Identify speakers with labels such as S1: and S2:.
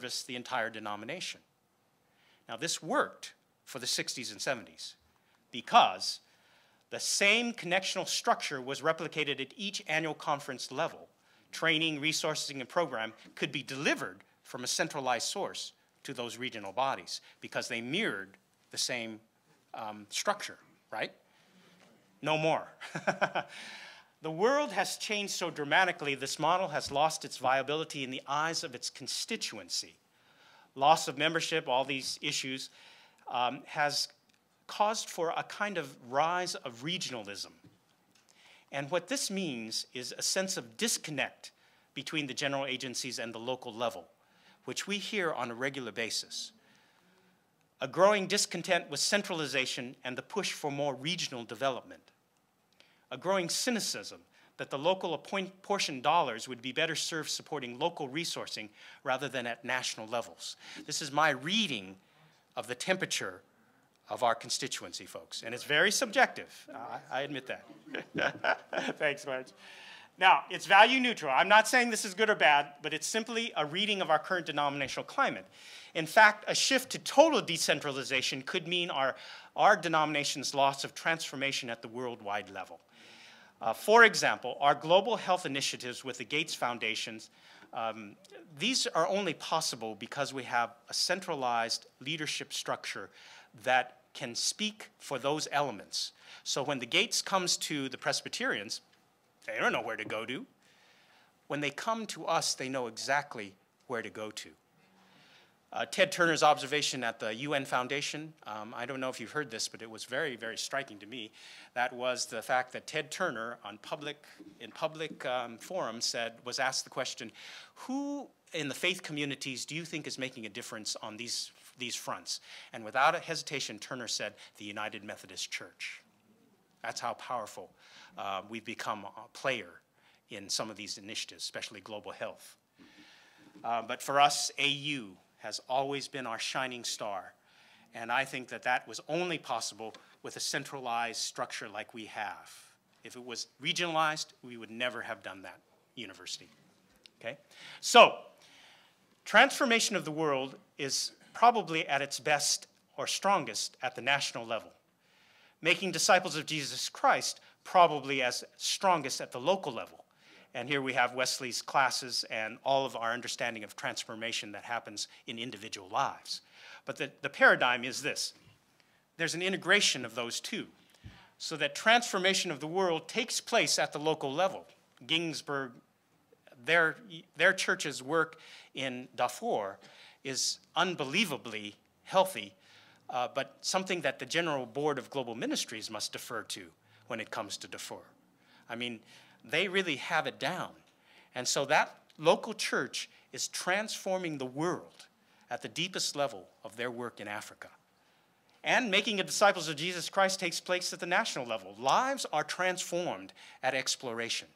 S1: service the entire denomination. Now, this worked for the 60s and 70s because the same connectional structure was replicated at each annual conference level. Training, resourcing, and program could be delivered from a centralized source to those regional bodies because they mirrored the same structure, right? No more. The world has changed so dramatically, this model has lost its viability in the eyes of its constituency. Loss of membership, all these issues, has caused for a kind of rise of regionalism. And what this means is a sense of disconnect between the general agencies and the local level, which we hear on a regular basis. A growing discontent with centralization and the push for more regional development. A growing cynicism that the local apportioned dollars would be better served supporting local resourcing rather than at national levels. This is my reading of the temperature of our constituency, folks. And it's very subjective. I admit that. Thanks, Marge. Now, it's value neutral. I'm not saying this is good or bad, but it's simply a reading of our current denominational climate. In fact, a shift to total decentralization could mean our denomination's loss of transformation at the worldwide level. For example, our global health initiatives with the Gates Foundations, these are only possible because we have a centralized leadership structure that can speak for those elements. So when the Gates comes to the Presbyterians, they don't know where to go to. When they come to us, they know exactly where to go to. Ted Turner's observation at the UN Foundation, I don't know if you've heard this, but it was very, very striking to me. That was the fact that Ted Turner in public forums was asked the question, who in the faith communities do you think is making a difference on these fronts? And without a hesitation, Turner said, the United Methodist Church. That's how powerful we've become a player in some of these initiatives, especially global health. But for us, AU has always been our shining star. And I think that that was only possible with a centralized structure like we have. If it was regionalized, we would never have done that university. Okay? So, transformation of the world is probably at its best or strongest at the national level. Making disciples of Jesus Christ probably as strongest at the local level. And here we have Wesley's classes and all of our understanding of transformation that happens in individual lives. But the paradigm is this. There's an integration of those two, so that transformation of the world takes place at the local level. Ginsburg, their church's work in Darfur is unbelievably healthy, but something that the General Board of Global Ministries must defer to when it comes to Darfur. I mean, they really have it down. And so that local church is transforming the world at the deepest level of their work in Africa. And making a disciples of Jesus Christ takes place at the national level. Lives are transformed at exploration.